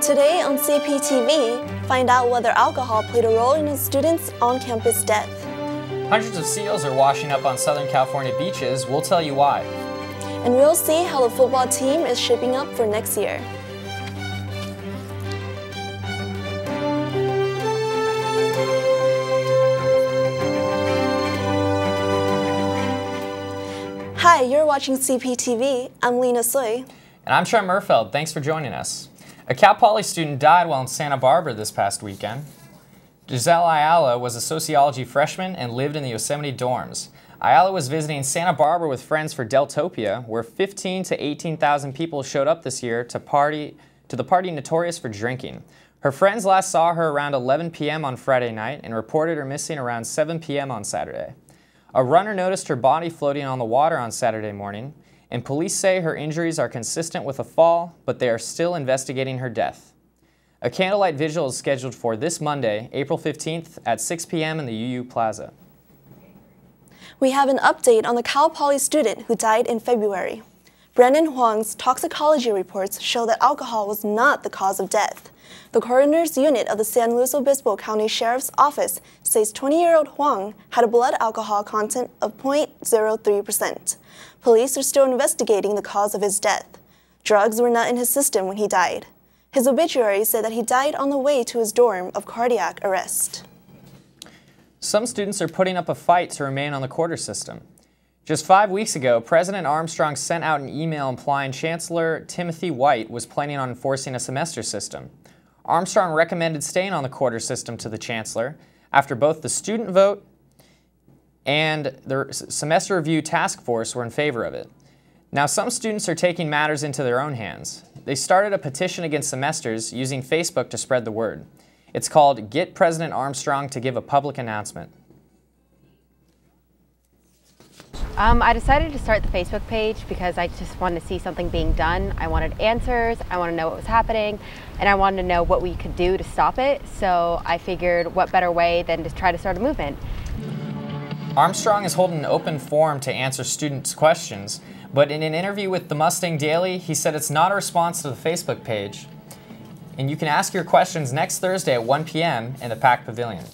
Today on Cptv, find out whether alcohol played a role in a student's on-campus death. Hundreds of seals are washing up on Southern California beaches. We'll tell you why. And we'll see how the football team is shaping up for next year. Hi, you're watching Cptv. I'm Lena Soy. And I'm Trent Murfeld. Thanks for joining us. A Cal Poly student died while in Santa Barbara this past weekend. Giselle Ayala was a sociology freshman and lived in the Yosemite dorms. Ayala was visiting Santa Barbara with friends for Deltopia, where 15,000 to 18,000 people showed up this year to the party notorious for drinking. Her friends last saw her around 11 p.m. on Friday night and reported her missing around 7 p.m. on Saturday. A runner noticed her body floating on the water on Saturday morning, and police say her injuries are consistent with a fall, but they are still investigating her death. A candlelight vigil is scheduled for this Monday, April 15th at 6 p.m. in the UU Plaza. We have an update on the Cal Poly student who died in February. Brendan Huang's toxicology reports show that alcohol was not the cause of death. The coroner's unit of the San Luis Obispo County Sheriff's Office says 20-year-old Huang had a blood alcohol content of 0.03%. Police are still investigating the cause of his death. Drugs were not in his system when he died. His obituary said that he died on the way to his dorm of cardiac arrest. Some students are putting up a fight to remain on the quarter system. Just 5 weeks ago, President Armstrong sent out an email implying Chancellor Timothy White was planning on enforcing a semester system. Armstrong recommended staying on the quarter system to the Chancellor after both the student vote and the semester review task force were in favor of it. Now some students are taking matters into their own hands. They started a petition against semesters using Facebook to spread the word. It's called Get President Armstrong to Give a Public Announcement. I decided to start the Facebook page because I just wanted to see something being done. I wanted answers, I wanted to know what was happening, and I wanted to know what we could do to stop it. So I figured what better way than to try to start a movement. Armstrong is holding an open forum to answer students' questions, but in an interview with the Mustang Daily, he said it's not a response to the Facebook page. And you can ask your questions next Thursday at 1 p.m. in the PAC Pavilion.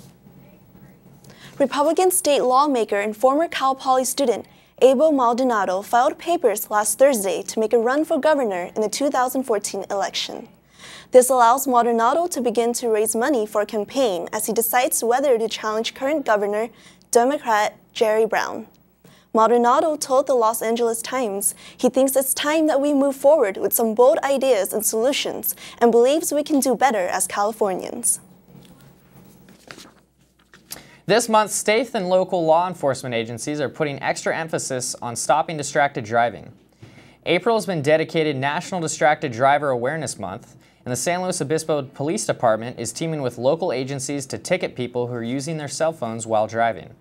Republican state lawmaker and former Cal Poly student Abel Maldonado filed papers last Thursday to make a run for governor in the 2014 election. This allows Maldonado to begin to raise money for a campaign as he decides whether to challenge current governor, Democrat Jerry Brown. Maldonado told the Los Angeles Times he thinks it's time that we move forward with some bold ideas and solutions and believes we can do better as Californians. This month, state and local law enforcement agencies are putting extra emphasis on stopping distracted driving. April has been dedicated National Distracted Driver Awareness Month, and the San Luis Obispo Police Department is teaming with local agencies to ticket people who are using their cell phones while driving.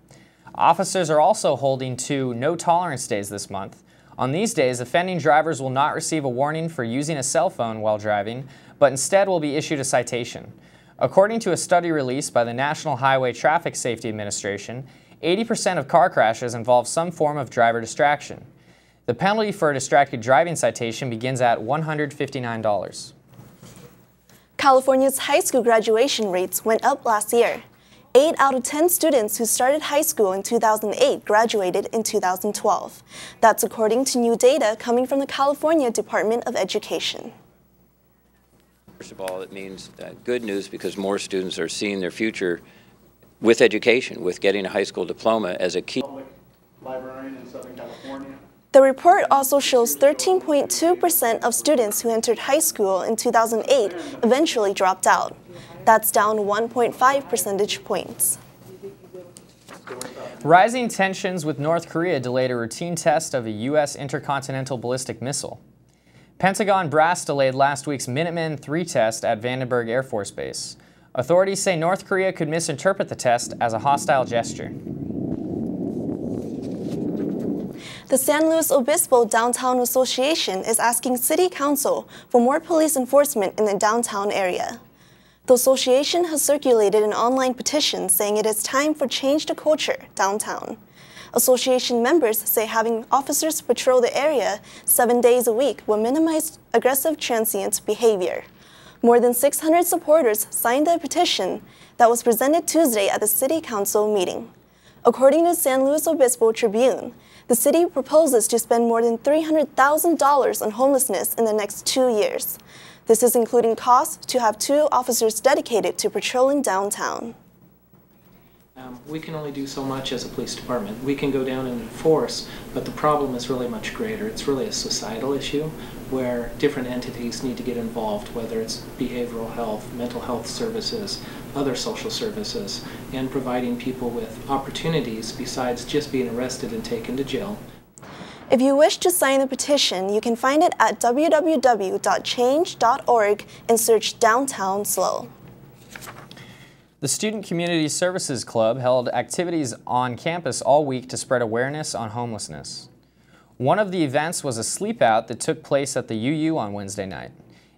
Officers are also holding 2 no tolerance days this month. On these days, offending drivers will not receive a warning for using a cell phone while driving, but instead will be issued a citation. According to a study released by the National Highway Traffic Safety Administration, 80% of car crashes involve some form of driver distraction. The penalty for a distracted driving citation begins at $159. California's high school graduation rates went up last year. 8 out of 10 students who started high school in 2008 graduated in 2012. That's according to new data coming from the California Department of Education. First of all, it means good news because more students are seeing their future with education, with getting a high school diploma as a key. Public librarian in Southern California. The report also shows 13.2% of students who entered high school in 2008 eventually dropped out. That's down 1.5 percentage points. Rising tensions with North Korea delayed a routine test of a U.S. intercontinental ballistic missile. Pentagon brass delayed last week's Minuteman III test at Vandenberg Air Force Base. Authorities say North Korea could misinterpret the test as a hostile gesture. The San Luis Obispo Downtown Association is asking City Council for more police enforcement in the downtown area. The association has circulated an online petition saying it is time for change the culture downtown. Association members say having officers patrol the area 7 days a week will minimize aggressive transient behavior. More than 600 supporters signed the petition that was presented Tuesday at the City Council meeting. According to San Luis Obispo Tribune, the city proposes to spend more than $300,000 on homelessness in the next 2 years. This is including costs to have 2 officers dedicated to patrolling downtown. We can only do so much as a police department. We can go down and enforce, but the problem is really much greater. It's really a societal issue where different entities need to get involved, whether it's behavioral health, mental health services, other social services, and providing people with opportunities besides just being arrested and taken to jail. If you wish to sign the petition, you can find it at www.change.org and search Downtown Slow. The Student Community Services Club held activities on campus all week to spread awareness on homelessness. One of the events was a sleep out that took place at the UU on Wednesday night.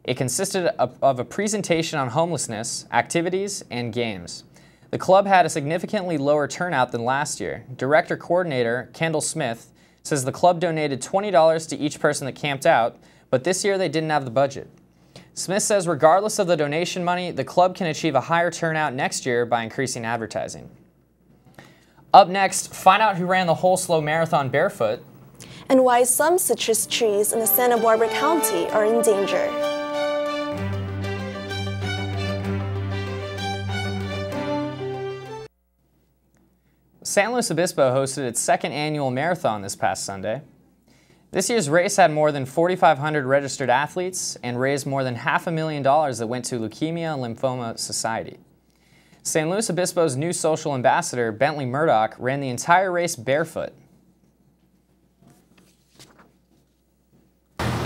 It consisted of a presentation on homelessness, activities, and games. The club had a significantly lower turnout than last year. Director Coordinator Kendall Smith says the club donated $20 to each person that camped out, but this year they didn't have the budget. Smith says regardless of the donation money, the club can achieve a higher turnout next year by increasing advertising. Up next, find out who ran the Whole Slow Marathon barefoot, and why some citrus trees in the Santa Barbara County are in danger. San Luis Obispo hosted its second annual marathon this past Sunday. This year's race had more than 4,500 registered athletes and raised more than $500,000 that went to Leukemia and Lymphoma Society. San Luis Obispo's new social ambassador, Bentley Murdoch, ran the entire race barefoot.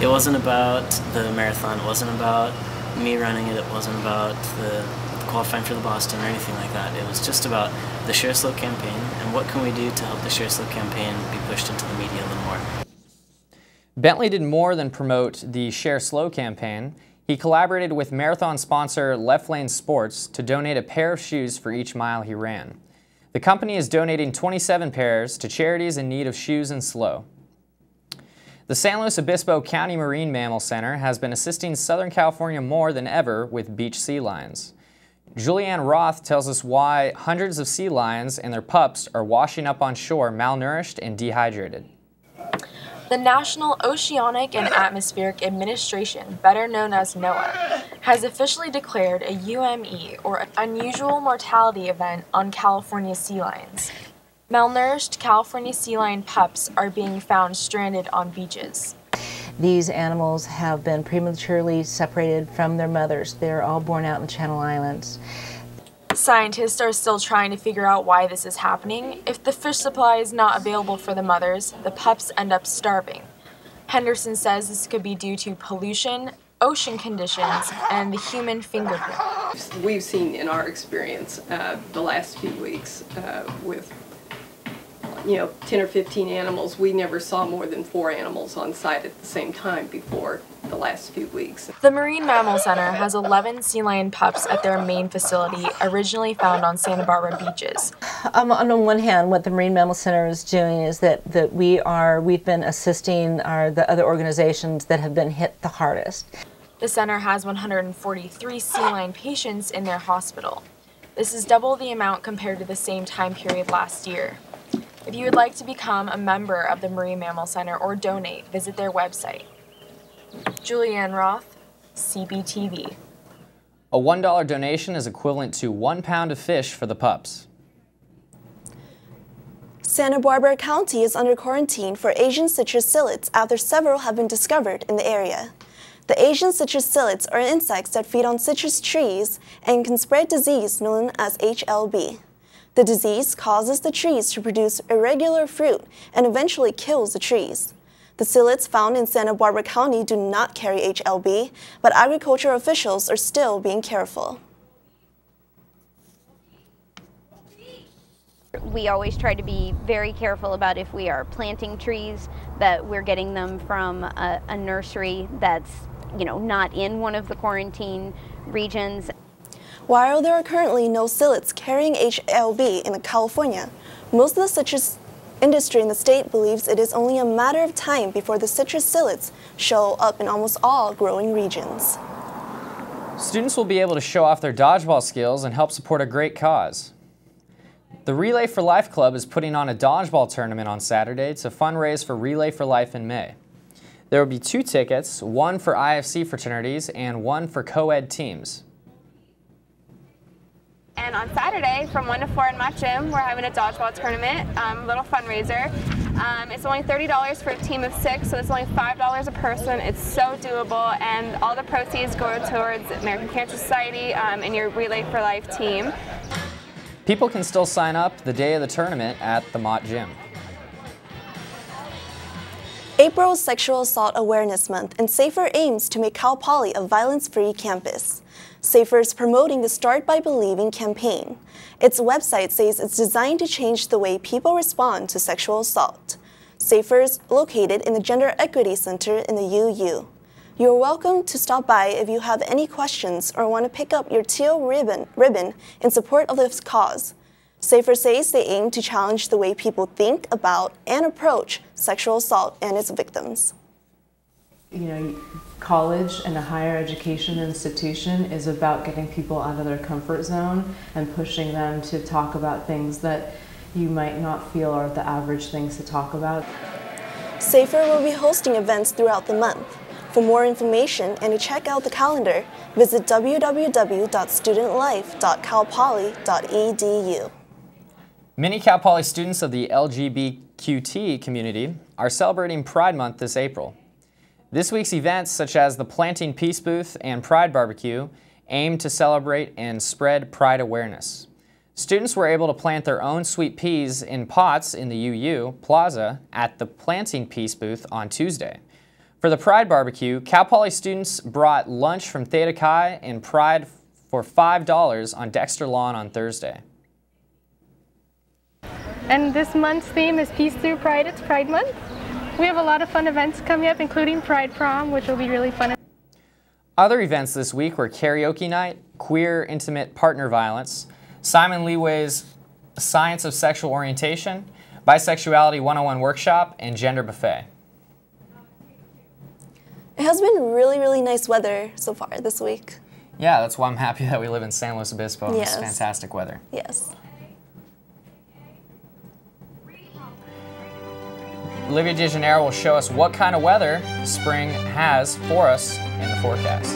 It wasn't about the marathon, it wasn't about me running it, it wasn't about the qualifying for the Boston or anything like that. It was just about the Share Slow campaign and what can we do to help the Share Slow campaign be pushed into the media a little more. Bentley did more than promote the Share Slow campaign. He collaborated with marathon sponsor Left Lane Sports to donate a pair of shoes for each mile he ran. The company is donating 27 pairs to charities in need of shoes and slow. The San Luis Obispo County Marine Mammal Center has been assisting Southern California more than ever with beach sea lions. Julianne Roth tells us why hundreds of sea lions and their pups are washing up on shore malnourished and dehydrated. The National Oceanic and Atmospheric Administration, better known as NOAA, has officially declared a UME, or unusual mortality event, on California sea lions. Malnourished California sea lion pups are being found stranded on beaches. These animals have been prematurely separated from their mothers. They're all born out in the Channel Islands. Scientists are still trying to figure out why this is happening. If the fish supply is not available for the mothers, the pups end up starving. Henderson says this could be due to pollution, ocean conditions, and the human fingerprint. We've seen in our experience the last few weeks with 10 or 15 animals, we never saw more than 4 animals on site at the same time before the last few weeks. The Marine Mammal Center has 11 sea lion pups at their main facility, originally found on Santa Barbara beaches. On the one hand, what the Marine Mammal Center is doing is that we've been assisting the other organizations that have been hit the hardest. The center has 143 sea lion patients in their hospital. This is double the amount compared to the same time period last year. If you would like to become a member of the Marine Mammal Center or donate, visit their website. Julianne Roth, Cptv. A $1 donation is equivalent to 1 pound of fish for the pups. Santa Barbara County is under quarantine for Asian citrus psyllids after several have been discovered in the area. The Asian citrus psyllids are insects that feed on citrus trees and can spread disease known as HLB. The disease causes the trees to produce irregular fruit and eventually kills the trees. The psyllids found in Santa Barbara County do not carry HLB, but agricultural officials are still being careful. We always try to be very careful about if we are planting trees, that we're getting them from a nursery that's, not in one of the quarantine regions. While there are currently no psyllids carrying HLB in California, most of the citrus industry in the state believes it is only a matter of time before the citrus psyllids show up in almost all growing regions. Students will be able to show off their dodgeball skills and help support a great cause. The Relay for Life Club is putting on a dodgeball tournament on Saturday to fundraise for Relay for Life in May. There will be 2 tickets, one for IFC fraternities and one for co-ed teams. And on Saturday, from 1 to 4 in my gym, we're having a dodgeball tournament, little fundraiser. It's only $30 for a team of 6, so it's only $5 a person. It's so doable, and all the proceeds go towards American Cancer Society and your Relay for Life team. People can still sign up the day of the tournament at the Mott Gym. April is Sexual Assault Awareness Month, and SAFER aims to make Cal Poly a violence-free campus. SAFER is promoting the Start by Believing campaign. Its website says it's designed to change the way people respond to sexual assault. SAFER is located in the Gender Equity Center in the UU. You're welcome to stop by if you have any questions or want to pick up your teal ribbon in support of this cause. SAFER says they aim to challenge the way people think about and approach sexual assault and its victims. You know, college and a higher education institution is about getting people out of their comfort zone and pushing them to talk about things that you might not feel are the average things to talk about. SAFER will be hosting events throughout the month. For more information and to check out the calendar, visit www.studentlife.calpoly.edu. Many Cal Poly students of the LGBTQT community are celebrating Pride Month this April. This week's events, such as the Planting Peace Booth and Pride Barbecue, aim to celebrate and spread Pride awareness. Students were able to plant their own sweet peas in pots in the UU Plaza at the Planting Peace Booth on Tuesday. For the Pride Barbecue, Cal Poly students brought lunch from Theta Chi and Pride for $5 on Dexter Lawn on Thursday. And this month's theme is Peace Through Pride. It's Pride Month. We have a lot of fun events coming up, including Pride Prom, which will be really fun. Other events this week were karaoke night, queer intimate partner violence, Simon Leeway's Science of Sexual Orientation, Bisexuality 101 workshop, and gender buffet. It has been really nice weather so far this week. Yeah, that's why I'm happy that we live in San Luis Obispo and Yes. it's fantastic weather. Yes. Olivia DeJaneiro will show us what kind of weather spring has for us in the forecast.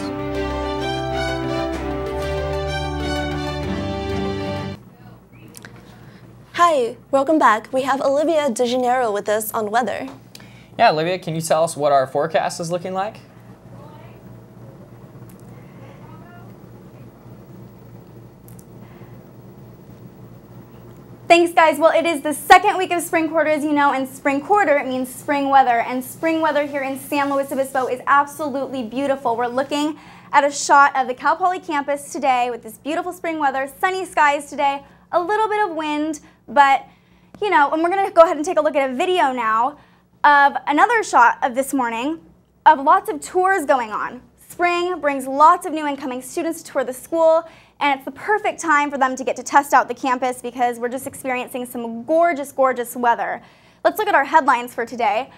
Hi, welcome back. We have Olivia DeJaneiro with us on weather. Yeah, Olivia, can you tell us what our forecast is looking like? Thanks, guys. Well, it is the second week of spring quarter, as you know, and spring quarter means spring weather. And spring weather here in San Luis Obispo is absolutely beautiful. We're looking at a shot of the Cal Poly campus today with this beautiful spring weather, sunny skies today, a little bit of wind, but, you know, and we're going to go ahead and take a look at a video now of another shot of this morning of lots of tours going on. Spring brings lots of new incoming students to tour the school, and it's the perfect time for them to get to test out the campus because we're just experiencing some gorgeous weather. Let's look at our headlines for today.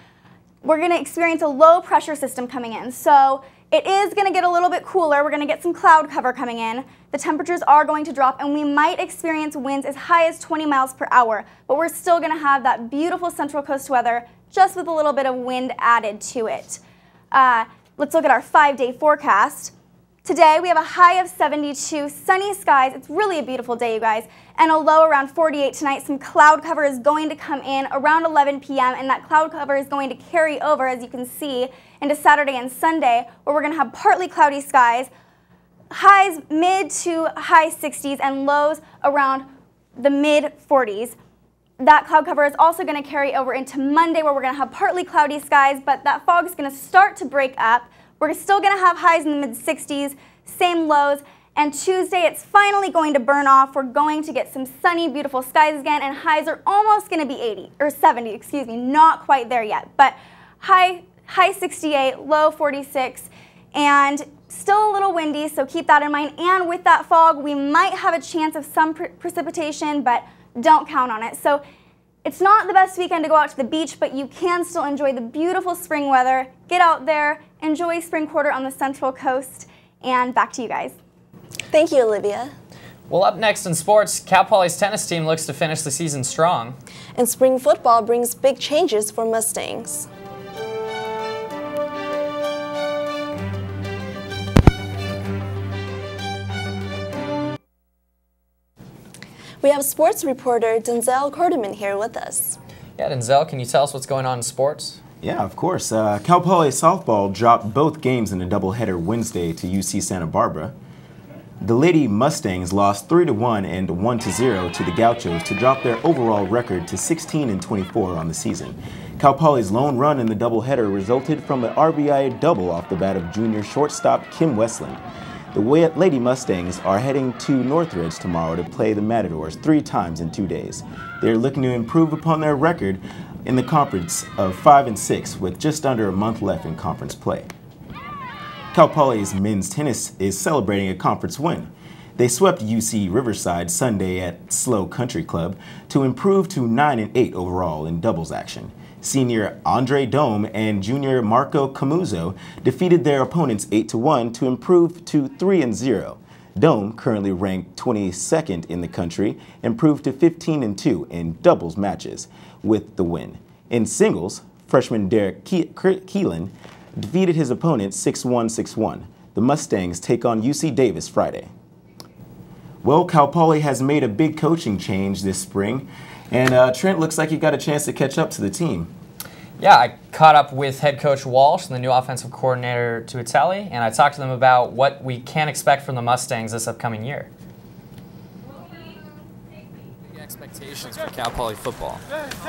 We're going to experience a low pressure system coming in, so it is going to get a little bit cooler. We're going to get some cloud cover coming in. The temperatures are going to drop, and we might experience winds as high as 20 miles per hour, but we're still going to have that beautiful Central Coast weather just with a little bit of wind added to it. Let's look at our 5-day forecast. Today we have a high of 72, sunny skies. It's really a beautiful day, you guys, and a low around 48 tonight. Some cloud cover is going to come in around 11 p.m. and that cloud cover is going to carry over, as you can see, into Saturday and Sunday, where we're going to have partly cloudy skies, highs mid to high 60s and lows around the mid 40s. That cloud cover is also going to carry over into Monday, where we're going to have partly cloudy skies, but that fog is going to start to break up. We're still going to have highs in the mid-60s, same lows, and Tuesday it's finally going to burn off. We're going to get some sunny, beautiful skies again, and highs are almost going to be 70, excuse me, not quite there yet, but high 68, low 46, and still a little windy, so keep that in mind. And with that fog, we might have a chance of some precipitation, but don't count on it. So it's not the best weekend to go out to the beach, but you can still enjoy the beautiful spring weather. Get out there, enjoy spring quarter on the Central Coast, And back to you guys. Thank you, Olivia. Well, up next in sports, Cal Poly's tennis team looks to finish the season strong. And spring football brings big changes for Mustangs. We have sports reporter Denzel Korteman here with us. Yeah, Denzel, can you tell us what's going on in sports? Yeah, of course. Cal Poly softball dropped both games in a doubleheader Wednesday to UC Santa Barbara. The Lady Mustangs lost 3-1 and 1-0 to the Gauchos to drop their overall record to 16-24 on the season. Cal Poly's lone run in the doubleheader resulted from an RBI double off the bat of junior shortstop Kim Westland. The Lady Mustangs are heading to Northridge tomorrow to play the Matadors 3 times in 2 days. They are looking to improve upon their record in the conference of 5-6 with just under a month left in conference play. Cal Poly's men's tennis is celebrating a conference win. They swept UC Riverside Sunday at Slow Country Club to improve to 9-8 overall in doubles action. Senior Andre Dome and junior Marco Camuzzo defeated their opponents 8-1 to improve to 3-0. Dome, currently ranked 22nd in the country, improved to 15-2 in doubles matches with the win. In singles, freshman Derek Keelan defeated his opponent 6-1, 6-1. The Mustangs take on UC Davis Friday. Well, Cal Poly has made a big coaching change this spring, and Trent looks like he got a chance to catch up to the team. Yeah, I caught up with head coach Walsh and the new offensive coordinator Tuiteli, and I talked to them about what we can expect from the Mustangs this upcoming year. Expectations for Cal Poly football.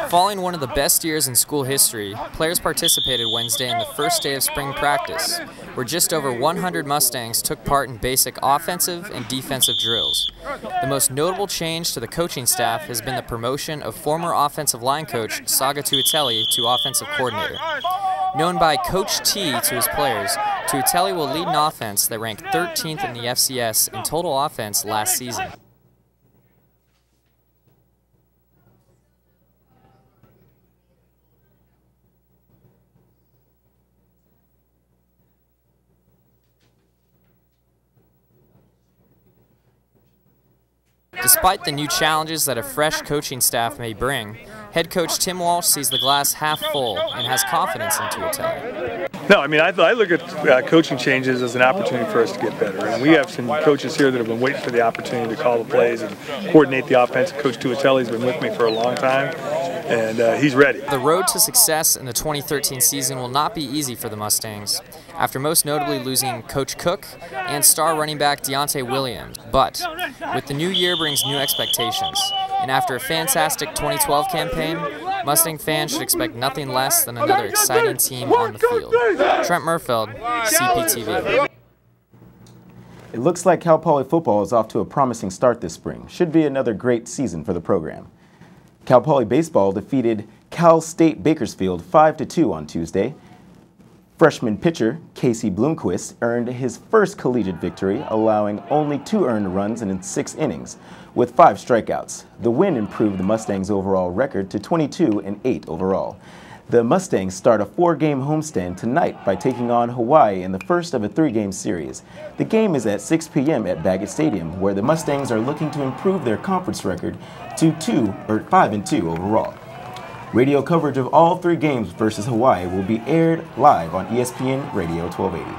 Following one of the best years in school history, players participated Wednesday in the first day of spring practice, where just over 100 Mustangs took part in basic offensive and defensive drills. The most notable change to the coaching staff has been the promotion of former offensive line coach Saga Tuiteli to offensive coordinator. Known by Coach T to his players, Tuiteli will lead an offense that ranked 13th in the FCS in total offense last season. Despite the new challenges that a fresh coaching staff may bring, head coach Tim Walsh sees the glass half full and has confidence in Tuiteli. No, I mean, I look at coaching changes as an opportunity for us to get better. And we have some coaches here that have been waiting for the opportunity to call the plays and coordinate the offense. Coach Tuiteli's been with me for a long time, and he's ready. The road to success in the 2013 season will not be easy for the Mustangs, after most notably losing Coach Cook and star running back Deontay Williams. But with the new year brings new expectations, and after a fantastic 2012 campaign, Mustang fans should expect nothing less than another exciting team on the field. Trent Murfeld, Cptv. It looks like Cal Poly football is off to a promising start this spring. Should be another great season for the program. Cal Poly baseball defeated Cal State Bakersfield 5-2 on Tuesday. Freshman pitcher Casey Bloomquist earned his first collegiate victory, allowing only 2 earned runs in 6 innings, with 5 strikeouts. The win improved the Mustangs' overall record to 22-8 overall. The Mustangs start a 4-game homestand tonight by taking on Hawaii in the first of a 3-game series. The game is at 6 p.m. at Baggett Stadium, where the Mustangs are looking to improve their conference record to 5-2 overall. Radio coverage of all 3 games versus Hawaii will be aired live on ESPN Radio 1280.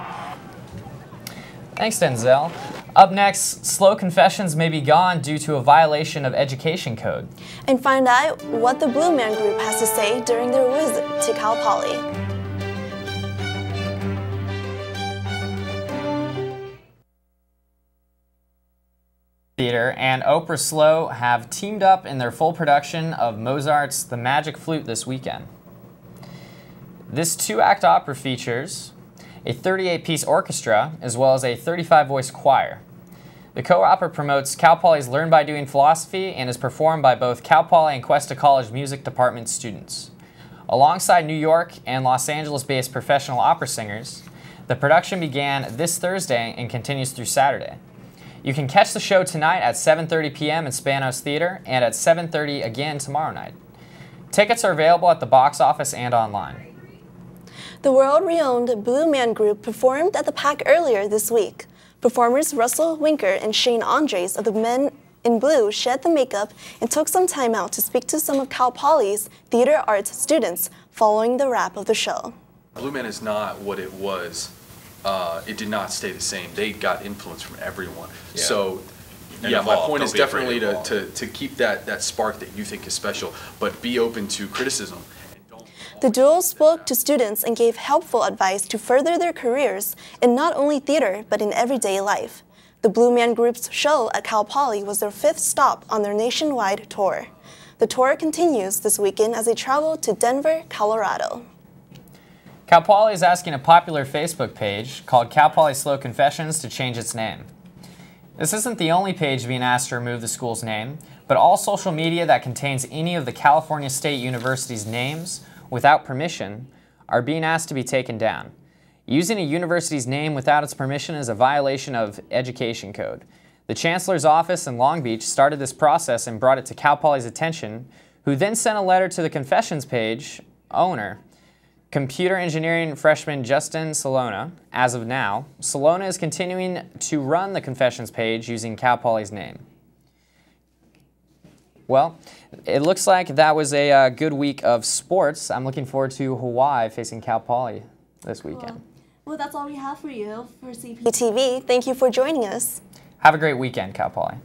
Thanks, Denzel. Up next, slow confessions may be gone due to a violation of education code. And find out what the Blue Man Group has to say during their visit to Cal Poly. Theater and Oprah Slow have teamed up in their full production of Mozart's The Magic Flute this weekend. This 2-act opera features a 38-piece orchestra as well as a 35-voice choir. The co-opera promotes Cal Poly's Learn by Doing philosophy and is performed by both Cal Poly and Cuesta College Music Department students. Alongside New York and Los Angeles-based professional opera singers, the production began this Thursday and continues through Saturday. You can catch the show tonight at 7:30 p.m. in Spanos Theater and at 7:30 again tomorrow night. Tickets are available at the box office and online. The world-renowned Blue Man Group performed at the PAC earlier this week. Performers Russell Winker and Shane Andres of the Men in Blue shed the makeup and took some time out to speak to some of Cal Poly's theater arts students following the wrap of the show. Blue Man is not what it was. It did not stay the same. They got influence from everyone. Yeah. So, And yeah, my evolve. point Don't is be afraid definitely to evolve. to keep that spark that you think is special, but be open to criticism. The duo spoke to students and gave helpful advice to further their careers in not only theater, but in everyday life. The Blue Man Group's show at Cal Poly was their 5th stop on their nationwide tour. The tour continues this weekend as they travel to Denver, Colorado. Cal Poly is asking a popular Facebook page called Cal Poly Slow Confessions to change its name. This isn't the only page being asked to remove the school's name, but all social media that contains any of the California State University's names without permission are being asked to be taken down. Using a university's name without its permission is a violation of education code. The Chancellor's office in Long Beach started this process and brought it to Cal Poly's attention, who then sent a letter to the Confessions page owner, computer engineering freshman Justin Salona. As of now, Salona is continuing to run the Confessions page using Cal Poly's name. Well, it looks like that was a good week of sports. I'm looking forward to Hawaii facing Cal Poly this weekend. Well, that's all we have for you for Cptv. Thank you for joining us. Have a great weekend, Cal Poly.